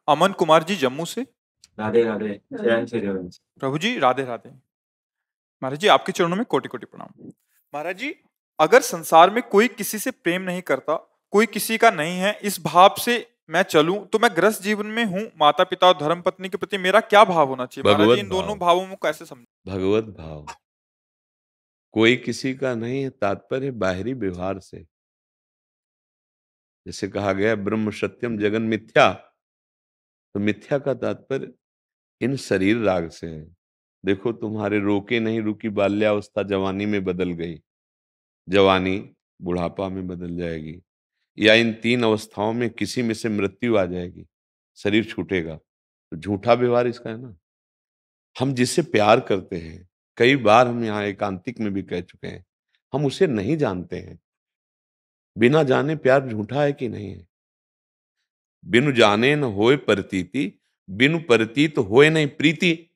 अमन कुमार जी जम्मू से। राधे राधे, जय श्री रघुवंश। प्रभु जी राधे राधे। महाराज जी आपके चरणों में कोटि कोटि प्रणाम। महाराज जी, अगर संसार में कोई किसी से प्रेम नहीं करता, कोई किसी का नहीं है, इस भाव से मैं चलूं तो मैं ग्रस्त जीवन में हूं। माता पिता और धर्म पत्नी के प्रति मेरा क्या भाव होना चाहिए महाराज जी? भगवत इन दोनों भाव, भावों में कैसे समझ? भगवत भाव। कोई किसी का नहीं है, तात्पर्य बाहरी व्यवहार से। जैसे कहा गया ब्रह्म सत्यम जगन मिथ्या, तो मिथ्या का तात्पर्य इन शरीर राग से है। देखो, तुम्हारे रोके नहीं रुकी बाल्यावस्था जवानी में बदल गई, जवानी बुढ़ापा में बदल जाएगी, या इन तीन अवस्थाओं में किसी में से मृत्यु आ जाएगी, शरीर छूटेगा। तो झूठा व्यवहार इसका है ना। हम जिससे प्यार करते हैं, कई बार हम यहाँ एकांतिक में भी कह चुके हैं, हम उसे नहीं जानते हैं। बिना जाने प्यार झूठा है कि नहीं है? बिनु जाने न होए प्रतीति, बिनु प्रतीत होए नहीं प्रीति।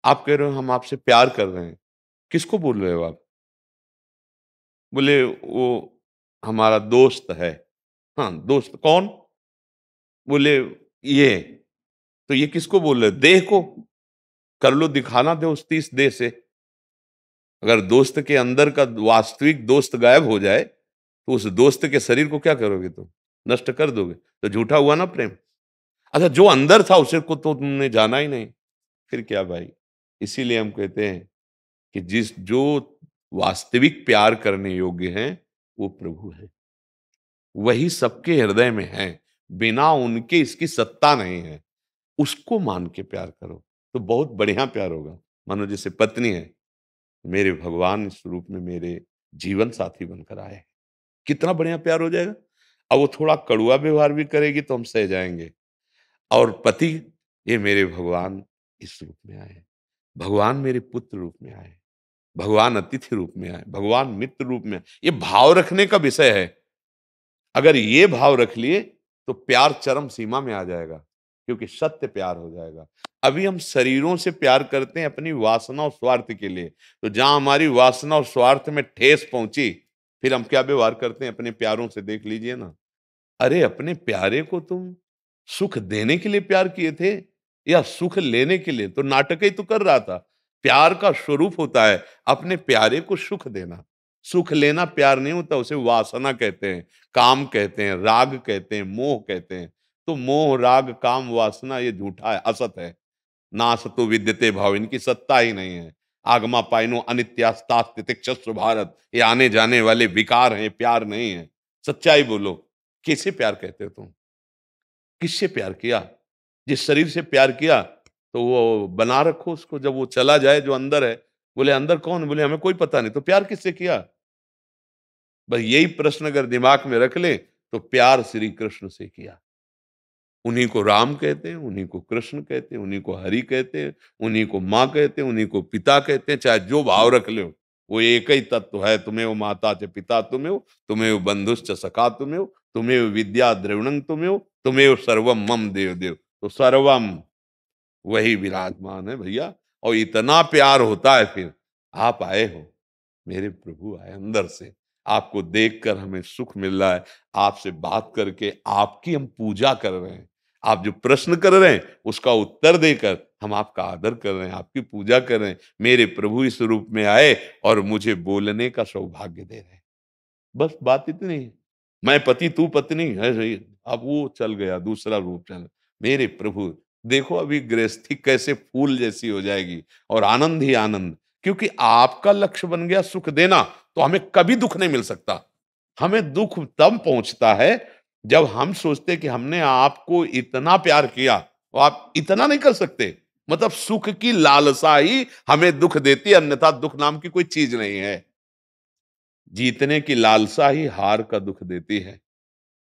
आप कह रहे हो हम आपसे प्यार कर रहे हैं, किसको बोल रहे हो आप? बोले वो हमारा दोस्त है। हाँ, दोस्त कौन? बोले ये। तो ये किसको बोल रहे हो? देह को। कर लो दिखाना दे उस तीस देह से। अगर दोस्त के अंदर का वास्तविक दोस्त गायब हो जाए तो उस दोस्त के शरीर को क्या करोगे तुम? नष्ट कर दोगे। तो झूठा हुआ ना प्रेम। अच्छा, जो अंदर था उसे को तो तुमने जाना ही नहीं, फिर क्या भाई? इसीलिए हम कहते हैं कि जो वास्तविक प्यार करने योग्य हैं वो प्रभु है। वही सबके हृदय में है, बिना उनके इसकी सत्ता नहीं है। उसको मान के प्यार करो तो बहुत बढ़िया प्यार होगा। मानो जैसे पत्नी है, मेरे भगवान इस रूप में मेरे जीवन साथी बनकर आए हैं, कितना बढ़िया प्यार हो जाएगा। अब वो थोड़ा कड़ुआ व्यवहार भी करेगी तो हम सह जाएंगे। और पति, ये मेरे भगवान इस रूप में आए, भगवान मेरे पुत्र रूप में आए, भगवान अतिथि रूप में आए, भगवान मित्र रूप में आए। ये भाव रखने का विषय है। अगर ये भाव रख लिए तो प्यार चरम सीमा में आ जाएगा, क्योंकि सत्य प्यार हो जाएगा। अभी हम शरीरों से प्यार करते हैं अपनी वासना और स्वार्थ के लिए। तो जहां हमारी वासना और स्वार्थ में ठेस पहुंची, फिर हम क्या व्यवहार करते हैं अपने प्यारों से? देख लीजिए ना। अरे अपने प्यारे को तुम सुख देने के लिए प्यार किए थे या सुख लेने के लिए? तो नाटक ही तो कर रहा था। प्यार का स्वरूप होता है अपने प्यारे को सुख देना। सुख लेना प्यार नहीं होता, उसे वासना कहते हैं, काम कहते हैं, राग कहते हैं, मोह कहते हैं। तो मोह, राग, काम, वासना ये झूठा है, असत है। नासतो विद्यते भाव, इनकी सत्ता ही नहीं है। आगमा पाइनो अनित्यास्तास्तितिक्षस्व भारत, ये आने जाने वाले विकार हैं, प्यार नहीं है। सच्चाई बोलो, किसे प्यार कहते हो तुम? किससे प्यार किया? जिस शरीर से प्यार किया तो वो बना रखो उसको, जब वो चला जाए जो अंदर है। बोले अंदर कौन? बोले हमें कोई पता नहीं। तो प्यार किससे किया? बस यही प्रश्न अगर दिमाग में रख ले तो प्यार श्री कृष्ण से किया। उन्हीं को राम कहते हैं, उन्हीं को कृष्ण कहते हैं, उन्हीं को हरि कहते हैं, उन्हीं को माँ कहते हैं, उन्हीं को पिता कहते हैं। चाहे जो भाव रख लो, वो एक ही तत्व है। तुम्हें माता च पिता तुम्हें, तुम्हें बंधुश्च सखा तुम्हें, तुम्हें विद्या द्रविणं तुम्हें, तुम्हें सर्वम मम देव देव। तो सर्वम वही विराजमान है भैया। और इतना प्यार होता है। फिर आप आए हो, मेरे प्रभु आए अंदर से, आपको देखकर हमें सुख मिल रहा है। आपसे बात करके आपकी हम पूजा कर रहे हैं। आप जो प्रश्न कर रहे हैं उसका उत्तर देकर हम आपका आदर कर रहे हैं, आपकी पूजा कर रहे हैं। मेरे प्रभु इस रूप में आए और मुझे बोलने का सौभाग्य दे रहे हैं। बस बात इतनी है। मैं पति, तू पत्नी है सही। अब वो चल गया, दूसरा रूप चल। मेरे प्रभु देखो, अभी गृहस्थी कैसे फूल जैसी हो जाएगी और आनंद ही आनंद। क्योंकि आपका लक्ष्य बन गया सुख देना, तो हमें कभी दुख नहीं मिल सकता। हमें दुख तब पहुंचता है जब हम सोचते कि हमने आपको इतना प्यार किया, तो आप इतना नहीं कर सकते। मतलब सुख की लालसा ही हमें दुख देती है, अन्यथा दुख नाम की कोई चीज नहीं है। जीतने की लालसा ही हार का दुख देती है,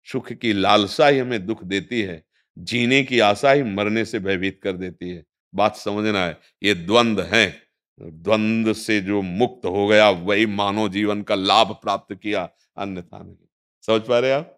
सुख की लालसा ही हमें दुख देती है, जीने की आशा ही मरने से भयभीत कर देती है। बात समझना है, ये द्वंद्व है। द्वंद्व से जो मुक्त हो गया वही मानव जीवन का लाभ प्राप्त किया, अन्यथा नहीं। समझ पा रहे आप?